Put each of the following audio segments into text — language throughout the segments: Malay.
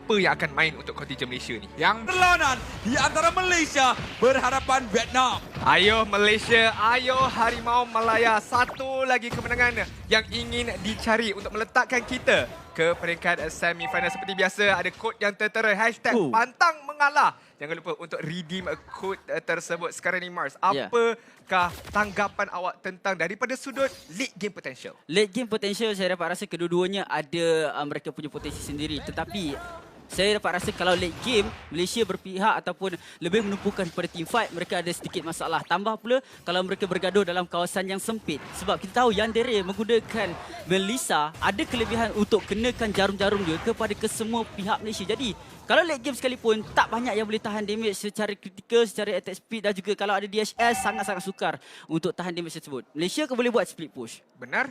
siapa yang akan main untuk kontingen Malaysia ni? Yang berlawanan di antara Malaysia berhadapan Vietnam. Ayo Malaysia, ayo Harimau Malaya. Satu lagi kemenangan yang ingin dicari untuk meletakkan kita ke peringkat semifinal. Seperti biasa, ada kod yang tertera. Hashtag pantang mengalah. Jangan lupa untuk redeem kod tersebut. Sekarang ni Mars, apakah tanggapan awak tentang daripada sudut late game potential? Late game potential saya dapat rasa kedua-duanya ada mereka punya potensi sendiri. Tetapi saya dapat rasa kalau late game Malaysia berpihak ataupun lebih menumpukan pada team fight, mereka ada sedikit masalah. Tambah pula kalau mereka bergaduh dalam kawasan yang sempit. Sebab kita tahu Yandere menggunakan Melissa ada kelebihan untuk kenakan jarum-jarum dia kepada kesemua pihak Malaysia. Jadi kalau late game sekalipun tak banyak yang boleh tahan damage secara kritikal, secara attack speed dan juga kalau ada DHS sangat-sangat sukar untuk tahan damage tersebut. Malaysia boleh buat split push. Benar?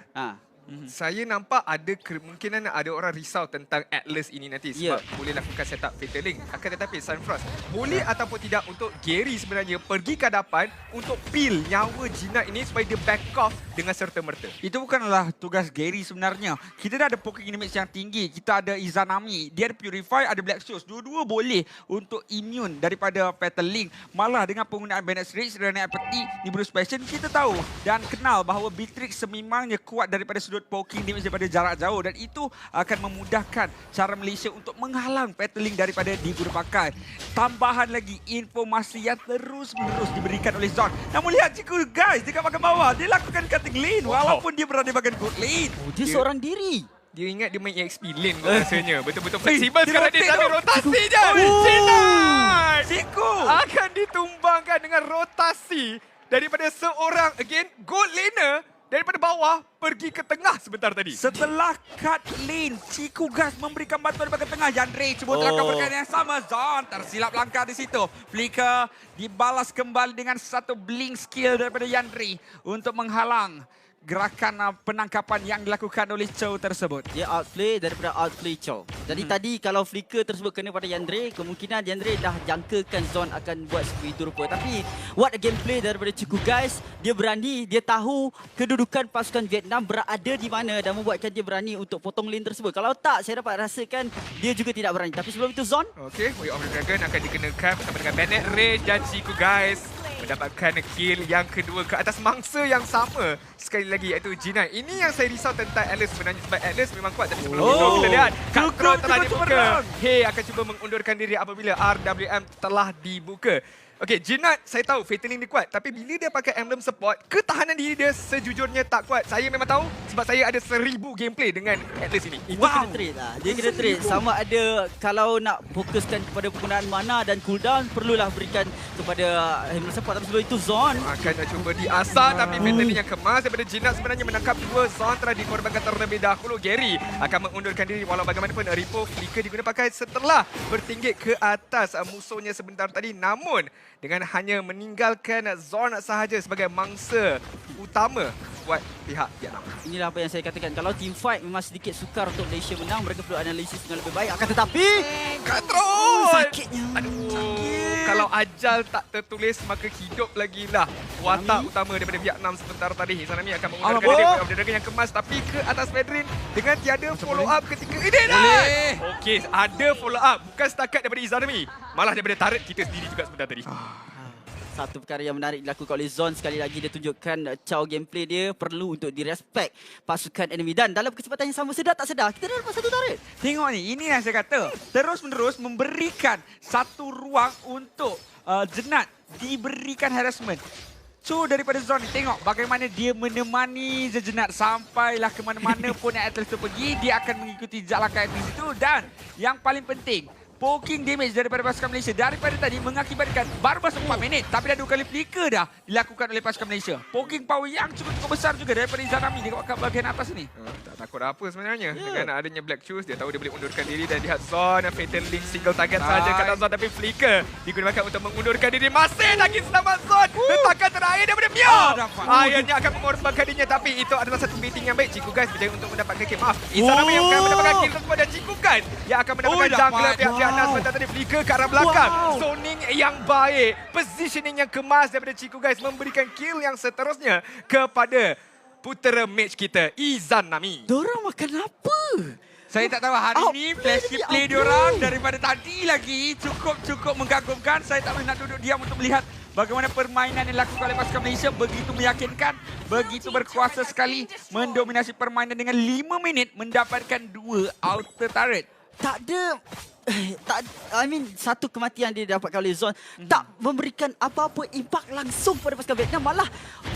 Saya nampak ada kemungkinan ada orang risau tentang Atlas ini nanti sebab boleh lakukan setup Fatal Link. Akan tetapi Sunfrost boleh ataupun tidak untuk Gary sebenarnya pergi ke hadapan untuk peel nyawa Jinat ini supaya dia back off dengan serta-merta. Itu bukanlah tugas Gary sebenarnya. Kita dah ada poking damage yang tinggi. Kita ada Izanami, dia ada Purify, ada Black Shoes. Dua-dua boleh untuk immune daripada Fatal Link. Malah dengan penggunaan Bandit's Rage dan Apathy di Bruce Passion, kita tahu dan kenal bahawa Beatrix sememangnya kuat daripada sudut poking damage daripada jarak jauh dan itu akan memudahkan cara Malaysia untuk menghalang Fatal Link daripada dipakai. Tambahan lagi informasi yang terus-menerus diberikan oleh Zon. Namun lihat Ciku guys dekat bahagian bawah, dia lakukan cutting lane walaupun dia berada di bahagian good lane. Dia seorang diri. Dia ingat dia main EXP lane rasanya. Betul-betul fleksibel sekarang dia tapi rotasi je. Jinat! Ciku akan ditumbangkan dengan rotasi daripada seorang again gold laner daripada bawah pergi ke tengah sebentar tadi. Setelah cut lane, Ciku Gas memberikan bantuan di bahagian tengah. Yandre cuba terangkan perkara yang sama. Zon tersilap langkah di situ. Flicker dibalas kembali dengan satu blink skill daripada Yandre untuk menghalang gerakan penangkapan yang dilakukan oleh Chow tersebut. Dia outplay daripada outplay Chow. Jadi tadi kalau flicker tersebut kena pada Yandre, kemungkinan Yandre dah jangkakan Zon akan buat seperti itu rupa. Tapi what a gameplay daripada Ciku guys. Dia berani, dia tahu kedudukan pasukan Vietnam berada di mana dan membuatkan dia berani untuk potong lane tersebut. Kalau tak, saya dapat rasakan dia juga tidak berani. Tapi sebelum itu Zon. Okey, Way of the Dragon akan dikenakan bersama dengan Bandit Rage dan Ciku guys mendapatkan kill yang kedua ke atas mangsa yang sama sekali lagi iaitu Jinat. Ini yang saya risau tentang Atlas sebenarnya sebab Atlas memang kuat tapi sebelum itu kita lihat Cutthroat telah dibuka. Hey akan cuba mengundurkan diri apabila RWM telah dibuka. Okey, Jinat saya tahu Fatal Link dia kuat tapi bila dia pakai emblem support, ketahanan diri dia sejujurnya tak kuat. Saya memang tahu sebab saya ada 1000 gameplay dengan Atlas ini. Itu kena trade lah. Dia kena trade. Sama ada kalau nak fokuskan kepada penggunaan mana dan cooldown, perlulah berikan kepada emblem support. Tapi sebelum itu Zon akan cuba diasah tapi Fatal Link yang kemas daripada Jinat sebenarnya menangkap dua. Zon telah dikorbankan terlebih dahulu. Gary akan mengundurkan diri walau bagaimanapun Repo Flicker digunakan pakai setelah bertinggik ke atas musuhnya sebentar tadi. Namun dengan hanya meninggalkan Zon sahaja sebagai mangsa utama buat pihak Vietnam. Inilah apa yang saya katakan. Kalau team fight memang sedikit sukar untuk Malaysia menang, mereka perlu analisis dengan lebih baik. Akan tetapi Cutthroat! sakitnya. Aduh, kalau ajal tak tertulis maka hidup lagi lah watak utama daripada Vietnam sebentar tadi. Izanami akan mengundurkan diri Way of the Dragon yang kemas tapi ke atas Pedrin dengan tiada follow up ketika ini dah. Okey, ada follow up bukan setakat daripada Izanami, malah daripada turret kita sendiri juga sebentar tadi. Satu perkara yang menarik dilakukan oleh Zon, sekali lagi dia tunjukkan Chow gameplay dia perlu untuk direspek pasukan enemy. Dan dalam kesempatan yang sama, sedar tak sedar, kita dah dapat satu turret. Tengok ni, ini yang saya kata. Terus-menerus memberikan satu ruang untuk Jinat diberikan harassment. So daripada Zon ni, tengok bagaimana dia menemani Jinat sampailah ke mana-mana pun yang Atlas tu pergi. Dia akan mengikuti jejak langkah Atlas itu. Dan yang paling penting, poking damage daripada pasukan Malaysia daripada tadi mengakibatkan baru masuk 4 minit tapi dah 2 kali flicker dah dilakukan oleh pasukan Malaysia. Poking power yang cukup besar juga daripada Izanami dekat bahagian atas ni. Tak takut apa sebenarnya. Dengan adanya Black Shoes, dia tahu dia boleh undurkan diri dan lihat Zon Fatal Link single target saja kat Zon tapi flicker digunakan untuk mengundurkan diri. Masih lagi selamat Zon. Hentakan terakhir daripada Mio. Akhirnya akan mengorbankan dirinya tapi itu adalah satu meeting yang baik. Ciku guys berjaya untuk mendapatkan kill. Maaf, Izanami yang akan mendapatkan kill tersebut dan Ciku guys yang akan mendapatkan jungler pihak-pihak sebentar tadi flicker ke arah belakang. Zoning yang baik, positioning yang kemas daripada Ciku guys memberikan kill yang seterusnya kepada putera mage kita, Izanami. Dorang makan apa? Saya tak tahu hari ni flash play diorang daripada tadi lagi cukup mengagumkan. Saya tak boleh nak duduk diam untuk melihat bagaimana permainan yang dilakukan oleh pasukan Malaysia. Begitu meyakinkan, begitu berkuasa sekali, mendominasi permainan dengan 5 minit mendapatkan 2 outer turret. Tak ada satu kematian dia dapatkan oleh Zon tak memberikan apa-apa impak langsung pada pasukan Vietnam. Malah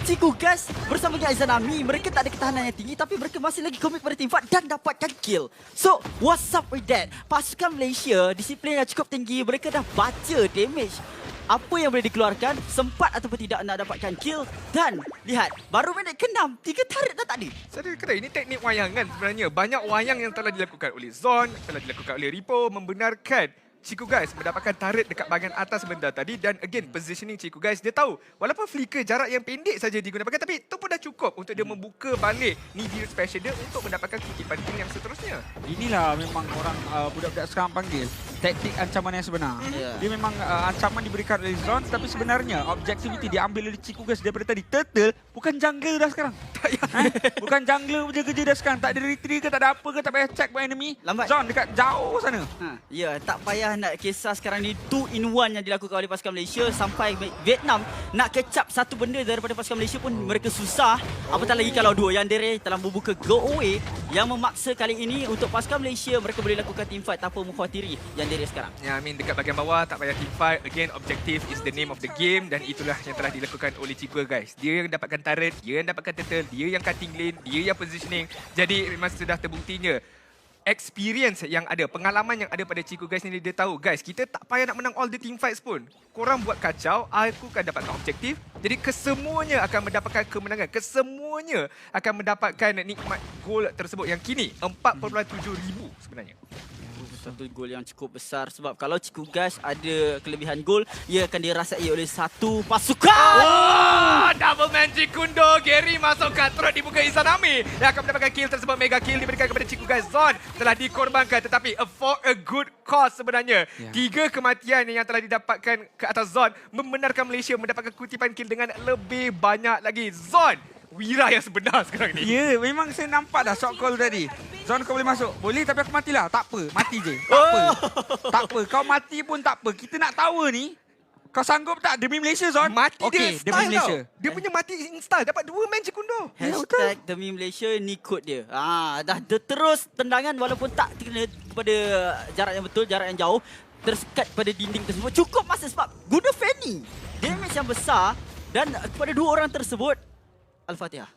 Cikgu Guys bersama dengan Izanami, mereka tak ada ketahanan yang tinggi tapi mereka masih lagi komit pada team fight dan dapatkan kill. So what's up with that? Pasukan Malaysia disiplin yang cukup tinggi, mereka dah baca damage apa yang boleh dikeluarkan, sempat ataupun tidak nak dapatkan kill. Dan lihat, baru minit ke-6, 3 turret dah tak ada. Saya kata ini teknik wayangan sebenarnya. Banyak wayang yang telah dilakukan oleh Zon, telah dilakukan oleh Ripo membenarkan Cikgu Guys mendapatkan turret dekat bahagian atas sebentar tadi. Dan again, positioning Cikgu Guys, dia tahu walaupun flicker jarak yang pendek saja digunakan, tapi itu pun dah cukup untuk dia membuka balik Nibiru special dia untuk mendapatkan kutipan kill yang seterusnya. Inilah memang orang budak-budak sekarang panggil taktik ancaman yang sebenar. Dia memang ancaman diberikan oleh Zon, tapi sebenarnya objectivity diambil oleh Cikgu Guys daripada tadi. Turtle bukan jungle dah sekarang. Bukan jungler kerja dah sekarang. Tak ada retreat ke, tak ada apa ke, tak payah check by enemy. Lambat. Zon dekat jauh sana. Ya, tak payah nak kisah sekarang ni 2-in-1 yang dilakukan oleh pasukan Malaysia. Sampai Vietnam nak kecap satu benda daripada pasukan Malaysia pun mereka susah. Apatah lagi kalau dua Yandere telah membuka go away yang memaksa kali ini untuk pasukan Malaysia mereka boleh lakukan team fight tanpa mengkhawatiri Yandere sekarang. Ya, dekat bahagian bawah tak payah team fight. Again, objective is the name of the game dan itulah yang telah dilakukan oleh Cikgu Guys. Dia yang dapatkan turret, dia yang dapatkan turtle, dia yang cutting lane, dia yang positioning. Jadi memang sudah terbuktinya experience yang ada, pengalaman yang ada pada Cikgu Guys ni, dia tahu guys, kita tak payah nak menang all the team fights pun. Korang buat kacau, aku akan dapatkan objektif. Jadi kesemuanya akan mendapatkan kemenangan. Kesemuanya akan mendapatkan nikmat gol tersebut yang kini 4.7,000 sebenarnya. Satu gol yang cukup besar sebab kalau Cikgu Guys ada kelebihan gol, ia akan dirasai oleh satu pasukan. Oh, double magic kundo. Gary masuk cutthroat dibuka Izanami yang akan mendapatkan kill tersebut. Mega kill diberikan kepada Cikgu Guys. Zon telah dikorbankan tetapi for a good cause sebenarnya. 3 kematian yang telah didapatkan ke atas Zon membenarkan Malaysia mendapatkan kutipan kill dengan lebih banyak lagi. Zon, Wira yang sebenar sekarang ni. Ya, memang saya nampak dah shot call tadi. Zon, kau boleh masuk. Boleh, tapi aku matilah. Tak apa, mati je. Tak apa. Tak apa, kau mati pun tak apa. Kita nak tahu ni. Kau sanggup tak demi Malaysia, Zon? Mati okay, dia demi style Malaysia. tau. Dia punya mati install. Dapat 2 magic kundo. Hashtag demi Malaysia ni kod dia. Dah terus tendangan walaupun tak kena kepada jarak yang betul, jarak yang jauh. Tersekat pada dinding tersebut. Cukup masa sebab guna Fanny. Damage yang besar dan kepada 2 orang tersebut. Al-Fatihah.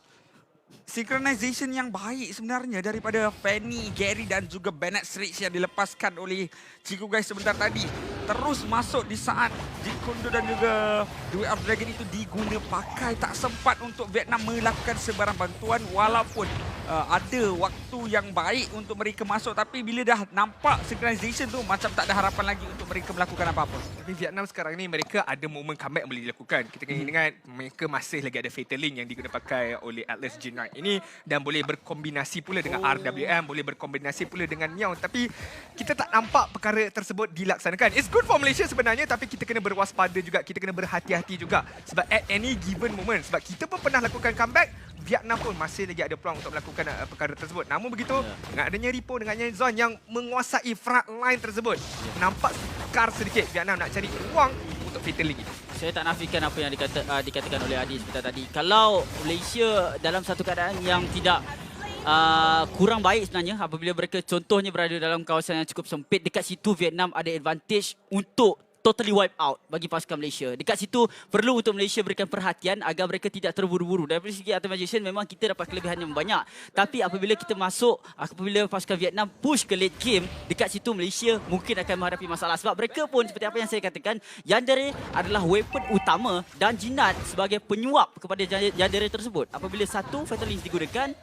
Synchronization yang baik sebenarnya daripada Fanny, Gary dan juga Bennett Street yang dilepaskan oleh Cikgu Guys sebentar tadi. Terus masuk di saat Jeet Kune Do dan juga Duet of Dragon itu diguna pakai. Tak sempat untuk Vietnam melakukan sebarang bantuan walaupun ada waktu yang baik untuk mereka masuk. Tapi bila dah nampak synchronization tu macam tak ada harapan lagi untuk mereka melakukan apa-apa. Tapi Vietnam sekarang ni mereka ada momen comeback yang boleh dilakukan. Kita kena ingat mereka masih lagi ada Fatal Link yang digunakan pakai oleh Atlas G9 ini dan boleh berkombinasi pula dengan RWM, boleh berkombinasi pula dengan Meow. Tapi kita tak nampak perkara tersebut dilaksanakan. It's good for Malaysia sebenarnya tapi kita kena berwaspada juga, kita kena berhati-hati juga sebab at any given moment, sebab kita pun pernah lakukan comeback, Vietnam pun masih lagi ada peluang untuk melakukan perkara tersebut. Namun begitu, dengan adanya Ripo, dengan adanya Zon yang menguasai front line tersebut, nampak sukar sedikit Vietnam nak cari ruang untuk Fatal Link itu. Saya tak nafikan apa yang dikatakan oleh Adi sebentar tadi. Kalau Malaysia dalam satu keadaan yang tidak kurang baik sebenarnya apabila mereka contohnya berada dalam kawasan yang cukup sempit, dekat situ Vietnam ada advantage untuk totally wipe out bagi pasukan Malaysia. Dekat situ perlu untuk Malaysia berikan perhatian agar mereka tidak terburu-buru. Dari segi optimization memang kita dapat kelebihan yang banyak. Tapi apabila kita masuk, apabila pasukan Vietnam push ke late game, dekat situ Malaysia mungkin akan menghadapi masalah. Sebab mereka pun seperti apa yang saya katakan, Yandere adalah weapon utama dan Jinat sebagai penyuap kepada Yandere tersebut. Apabila satu Fatal Link digunakan,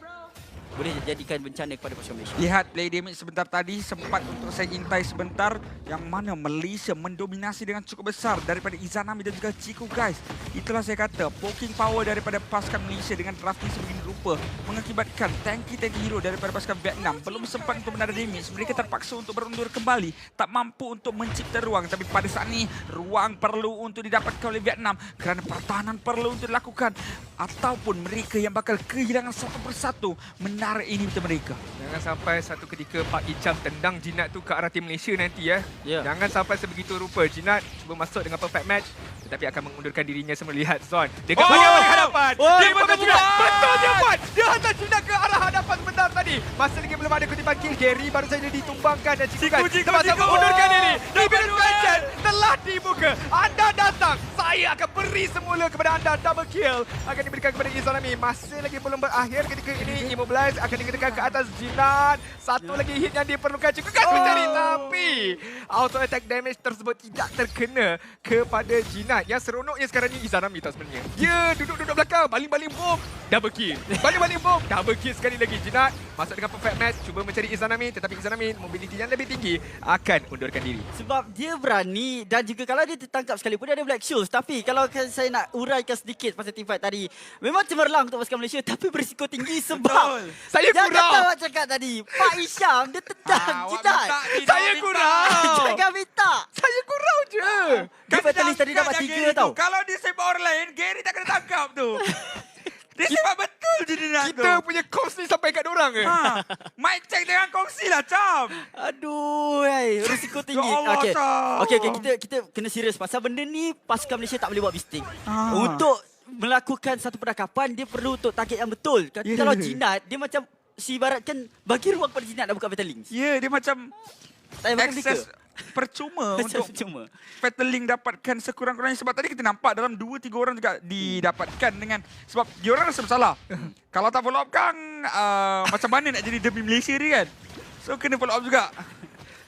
boleh jadikan bencana kepada pasukan Malaysia. Lihat play damage sebentar tadi, sempat untuk saya intai sebentar yang mana Malaysia mendominasi dengan cukup besar daripada Izanami dan juga Cikgu Guys. Itulah saya kata, poking power daripada pasukan Malaysia dengan drafting sebegini rupa mengakibatkan tanky hero daripada pasukan Vietnam belum sempat untuk menara damage. Mereka terpaksa untuk berundur kembali, tak mampu untuk mencipta ruang. Tapi pada saat ini, ruang perlu untuk didapatkan oleh Vietnam kerana pertahanan perlu untuk dilakukan. Ataupun mereka yang bakal kehilangan satu persatu menarik turret inhibitor mereka. Jangan sampai satu ketika Pak Icam tendang Jinat tu ke arah tim Malaysia nanti ya. Ya. Jangan sampai sebegitu rupa Jinat cuba masuk dengan perfect match tetapi akan mengundurkan dirinya semua. Lihat Zon dekat bahagian hadapan. Dia betul Jinat. Betul dia buat. Dia hantar Jinat ke arah hadapan sebentar tadi. Masih lagi belum ada kutipan kill. Gary baru saja ditumbangkan dan Ciku terpaksa mengundurkan diri. Dibilang Legend telah dibuka. Anda datang. Saya akan beri semula kepada anda. Double kill akan diberikan kepada Izanami. Masih lagi belum berakhir ketika ini. Immobilize akan dikenakan ke atas Jinat. Satu lagi hit yang diperlukan. Ciku kan mencari tapi auto attack damage tersebut tidak terkena kepada Jinat. Yang seronoknya sekarang ni Izanami tak sebenarnya. Dia duduk-duduk belakang. Baling-baling bom. Double kill. Baling-baling bom. Double kill sekali lagi. Jinat masuk dengan perfect match. Cuba mencari Izanami. Tetapi Izanami mobility yang lebih tinggi akan undurkan diri. Sebab dia berani dan juga kalau dia tertangkap sekalipun dia ada black shoes. Tapi kalau saya nak uraikan sedikit pasal teamfight tadi. Memang cemerlang untuk pasukan Malaysia tapi berisiko tinggi sebab Saya jangan kurang. kata awak cakap tadi. Pak Isham dia tendang Jinat. Saya kurang. Jangan minta. Saya kurang je. Dia fatalist tadi dapat 3 tau. Kalau dia sepak orang lain, Gary tak kena tangkap tu. Dia sepak betul je dia nak tu. Kita punya cost ni sampai kat dorang ke? Ha, mic check dengan kongsi lah, Cam. Aduh, risiko tinggi. Ya Allah, Okey. Sam. Okey, kita kena serius pasal benda ni pasukan Malaysia tak boleh buat mistake. Ah. Untuk melakukan satu penangkapan dia perlu untuk target yang betul. Yeah. Kalau Jinat dia macam ibaratkan bagi ruang kepada Jinat nak buka Fatal Links. Ya, dia macam Tak payah makan akses percuma untuk cuma. Fatal Link dapatkan sekurang-kurangnya. Sebab tadi kita nampak dalam 2-3 orang juga didapatkan dengan sebab diorang rasa bersalah. Kalau tak follow up kan macam mana nak jadi demi Malaysia dia kan. So kena follow up juga.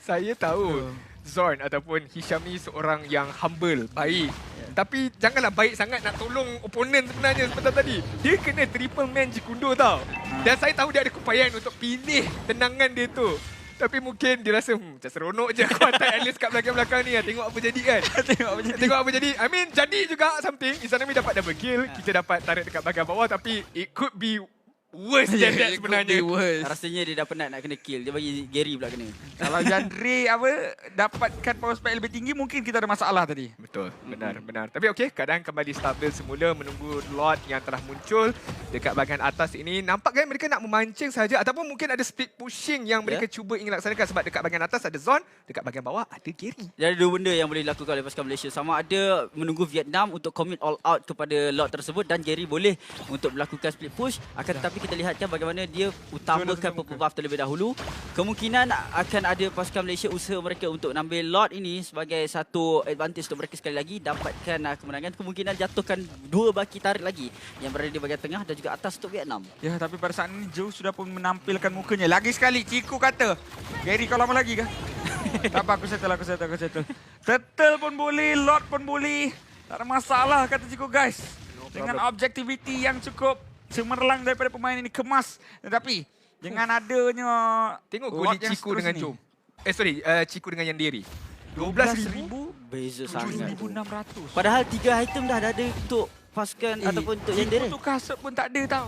Saya tahu Zorn ataupun Hisham ni seorang yang humble, baik. Tapi janganlah baik sangat nak tolong oponen sebenarnya sebentar tadi. Dia kena triple man Jikundo tau. Dan saya tahu dia ada keupayaan untuk pilih tendangan dia tu. Tapi mungkin dia rasa macam seronok je aku hantar Alice kat belakang-belakang ni. Tengok apa jadi kan. Tengok apa jadi. I mean jadi juga something. Izanami dapat double kill. Kita dapat tarik dekat bahagian bawah. Tapi it could be worse than that sebenarnya. Rasanya dia dah penat nak kena kill. Dia bagi Gary pula kena. Kalau Jandre dapatkan power spike lebih tinggi, mungkin kita ada masalah tadi. Betul, benar. Tapi okey, keadaan kembali stabil semula menunggu Lord yang telah muncul dekat bahagian atas ini. Nampaknya mereka nak memancing saja ataupun mungkin ada split pushing yang mereka cuba ingin laksanakan sebab dekat bahagian atas ada Zon, dekat bahagian bawah ada Gary. Jadi ada dua benda yang boleh dilakukan oleh pasukan Malaysia. Sama ada menunggu Vietnam untuk commit all out kepada Lord tersebut dan Gary boleh untuk melakukan split push. Akan tetapi kita lihatkan bagaimana dia utamakan purple buff terlebih dahulu. Kemungkinan akan ada pasukan Malaysia usaha mereka untuk ambil Lord ini sebagai satu advantage untuk mereka sekali lagi dapatkan kemenangan. Kemungkinan jatuhkan 2 baki tarik lagi yang berada di bahagian tengah dan juga atas untuk Vietnam. Ya, tapi pada saat ini Joe sudah pun menampilkan mukanya. Lagi sekali, Ciku kata, Gary kau lama lagi kah? Tak apa, aku settle. Settle pun boleh, Lord pun boleh. Tak ada masalah kata Ciku guys. Dengan objectivity yang cukup cemerlang daripada pemain ini, kemas. Tetapi dengan adanya Tengok Lord golik yang Ciku dengan seterusnya. Jom. Ciku dengan Yandiri. 12,000. Beza sangat. 12,600. Padahal 3 item dah ada untuk pasukan ataupun untuk Yandere. Ciku tu kasut pun tak ada tau.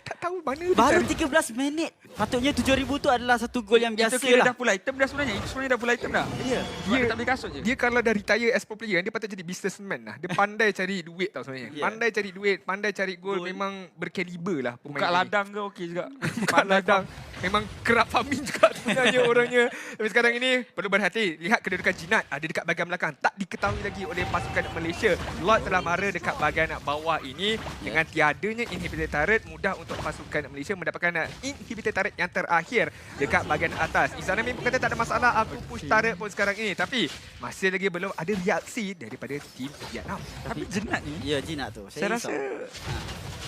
Tak tahu mana dia Baru cari. 13 minit. Patutnya 7,000 tu adalah satu gol yang biasa Itu kira lah. dah full item dah sebenarnya. Itu sebenarnya dah full item dah. Ya. Dia tak beli kasut je. Dia kalau dah retire as pro player, dia patut jadi businessman lah. Dia pandai cari duit tau sebenarnya. Yeah. Pandai cari duit, pandai cari gol. Memang berkaliber lah pemain Buka ini. ladang ke okey juga. Buka ladang. Memang kerap farming juga sebenarnya orangnya. Tapi sekarang ini perlu berhati. Lihat kedudukan Jinat ada dekat bahagian belakang. Tak diketahui lagi oleh pasukan Malaysia. Lord telah mara dekat bahagian bawah ini. Dengan tiadanya inhibitor turret, mudah untuk pasukan Malaysia mendapatkan inhibitor turret yang terakhir dekat bahagian atas. Izanami pun kata tak ada masalah. Aku push turret pun sekarang ini. Tapi masih lagi belum ada reaksi daripada tim Vietnam. Tapi Jinat ni, Ya, Jinat tu. saya rasa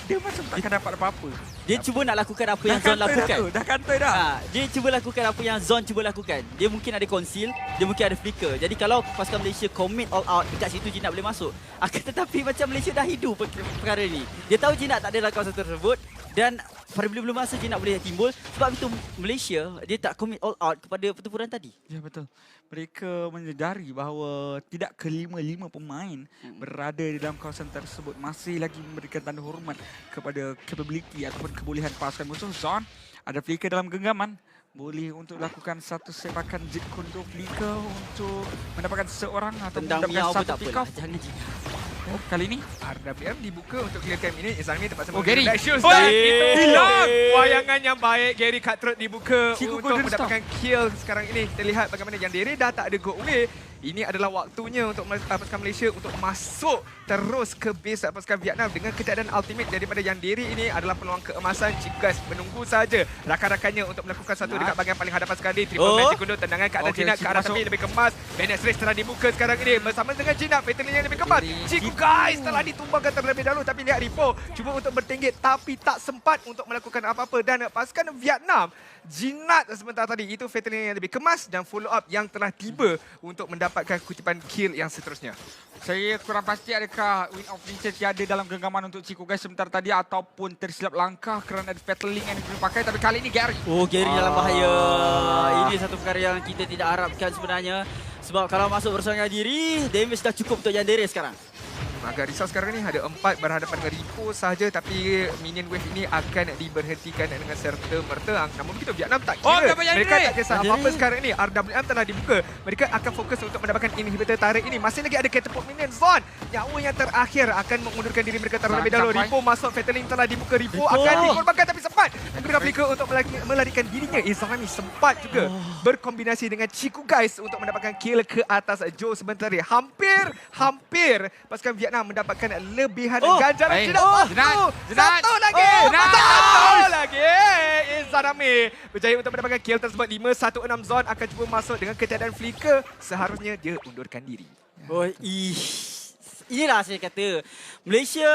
dia macam takkan dapat apa-apa. Dia cuba nak lakukan apa yang Zon lakukan. Dah kantoi dah. Dia cuba lakukan apa yang Zon cuba lakukan. Dia mungkin ada conceal, dia mungkin ada flicker. Jadi kalau pasukan Malaysia commit all out, dekat situ Jinat boleh masuk. Akan tetapi macam Malaysia dah hidu perkara ni. Dia tahu Jinat tak ada dalam kawasan tersebut dan pada belum masa Jinat boleh timbul. Sebab itu Malaysia dia tak commit all out kepada pertempuran tadi. Ya betul. Mereka menyedari bahawa tidak kelima-lima pemain berada di dalam kawasan tersebut masih lagi memberikan tanda hormat kepada capability ataupun kebolehan pasukan musuh. Zon ada flicker dalam genggaman. Boleh untuk lakukan satu sepakan Jeet Kune Do flicker untuk mendapatkan seorang atau Tendang mendapatkan miau pun satu tak pick apalah. off. Jangan Jinat. Oh, kali ni RWM dibuka untuk clearkan minion. Izami terpaksa Gary. Black Shoes. Oh, Dan Gary. itu Hilang. wayangan yang baik. Gary Cutthroat dibuka Chico untuk Golden mendapatkan kill sekarang ini. Kita lihat bagaimana Yandere dah tak ada go away. Ini adalah waktunya untuk pasukan Malaysia untuk masuk terus ke base pasukan Vietnam dengan keadaan ultimate daripada Yandere. Ini adalah peluang keemasan. Cikas menunggu saja rakan-rakannya untuk melakukan satu dekat bahagian paling hadapan sekali. Triple Magic Kundo, tendangan ke arah Okey, Jinak, ke arah Chico tepi lebih kemas. Bennett Race telah dibuka sekarang ini bersama dengan Jinak. Fatal yang lebih kemas. Ciku guys telah ditumbangkan terlebih dahulu, tapi lihat Ripo cuba untuk bertinggit tapi tak sempat untuk melakukan apa-apa. Dan pasukan Vietnam jinak sebentar tadi, itu fatal yang lebih kemas dan follow up yang telah tiba untuk mendapatkan kutipan kill yang seterusnya. saya kurang pasti adakah Win of Nature tiada dalam genggaman untuk Chico guys sebentar tadi ataupun tersilap langkah kerana ada Fatal Link yang dipakai, tapi kali ini Gary. Oh, Gary dalam bahaya. Ini satu perkara yang kita tidak harapkan sebenarnya. Sebab kalau masuk bersama diri, damage dah cukup untuk Yandere sekarang. Agak risau sekarang ni, ada 4 berhadapan dengan Ripo sahaja, tapi minion wave ini akan diberhentikan dengan serta-merta. Namun begitu Vietnam tak kira. dapat Yandere. Mereka tak kisah Yandere. apa-apa sekarang ini. RWM telah dibuka. Mereka akan fokus untuk mendapatkan inhibitor tarik ini. Masih lagi ada catapult minion zone. Nyawa yang terakhir akan mengundurkan diri mereka terlebih dahulu. Sampai. Ripo masuk, Fatal Link telah dibuka. Ripo Ripo. akan dikorbankan tapi sempat menggunakan flicker untuk melarikan dirinya. Izami sempat juga berkombinasi dengan Chico guys untuk mendapatkan kill ke atas Joe sebentar ni. Hampir pasukan Vietnam mendapatkan lebihan ganjaran. baik. Tidak Jenat. satu lagi. Jenat. Satu lagi. Izanami berjaya untuk mendapatkan kill tersebut. 5-1-6 zone akan cuba masuk dengan keadaan flicker. Seharusnya dia undurkan diri. Oh, inilah saya kata. Malaysia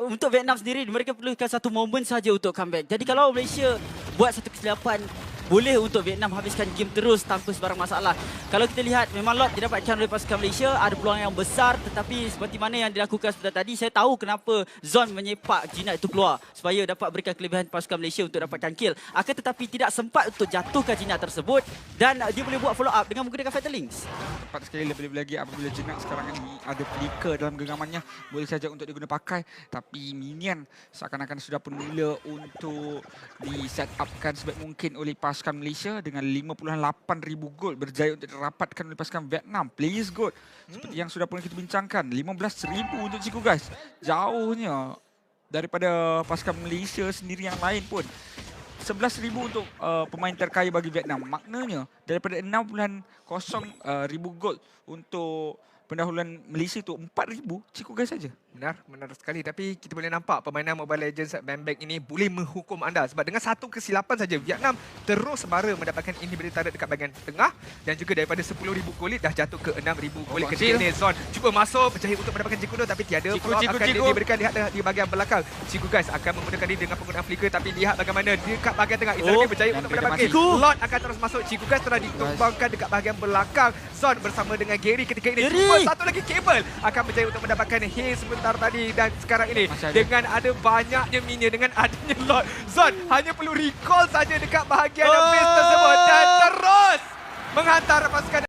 untuk Vietnam sendiri, mereka perlukan satu momen saja untuk comeback. Jadi kalau Malaysia buat satu kesilapan, boleh untuk Vietnam habiskan game terus tanpa sebarang masalah. Kalau kita lihat, memang lot didapatkan oleh pasukan Malaysia, ada peluang yang besar, tetapi seperti mana yang dilakukan sebentar tadi, saya tahu kenapa Zon menyepak Jinak itu keluar supaya dapat berikan kelebihan pasukan Malaysia untuk dapatkan kill. Akan tetapi tidak sempat untuk jatuhkan Jinak tersebut dan dia boleh buat follow up dengan menggunakan Fatal Links. Tepat sekali, lebih-lebih lagi apabila Jinak sekarang ini ada flicker dalam genggamannya, boleh saja untuk diguna pakai, tapi minion seakan-akan sudah pun mula untuk di set upkan sebaik mungkin oleh pasukan Malaysia dengan 58,000 gold berjaya untuk dirapatkan oleh pasukan Vietnam. Players gold seperti yang sudah pun kita bincangkan, 15,000 untuk Chico guys. Jauhnya daripada pasukan Malaysia sendiri yang lain pun. 11,000 untuk pemain terkaya bagi Vietnam. Maknanya daripada 6,000 gold untuk pendahuluan Malaysia tu 4,000 Chico guys saja. Benar sekali. Tapi kita boleh nampak permainan Mobile Legends Bang ini boleh menghukum anda. Sebab dengan satu kesilapan saja, Vietnam terus bara mendapatkan inhibitor turret dekat bahagian tengah. Dan juga daripada 10,000 gold dah jatuh ke 6,000 gold ketika ini. Zon cuba masuk, berjaya untuk mendapatkan Jikudo tapi tiada. Follow up akan diberikan. Lihat di bahagian belakang. Chico guys akan menggunakan diri dengan penggunaan flicker. Tapi lihat bagaimana dekat bahagian tengah. Izami berjaya untuk mendapatkan kill. Lot akan terus masuk. Chico guys telah ditumbangkan dekat bahagian belakang. Zon bersama dengan Gary ketika ini. Cuba satu lagi kabel akan berjaya untuk mendapatkan haze sebentar tadi. Dan sekarang ini dengan ada banyaknya minion, dengan adanya lot, Zon hanya perlu recall saja dekat bahagian base tersebut dan terus menghantar pasukan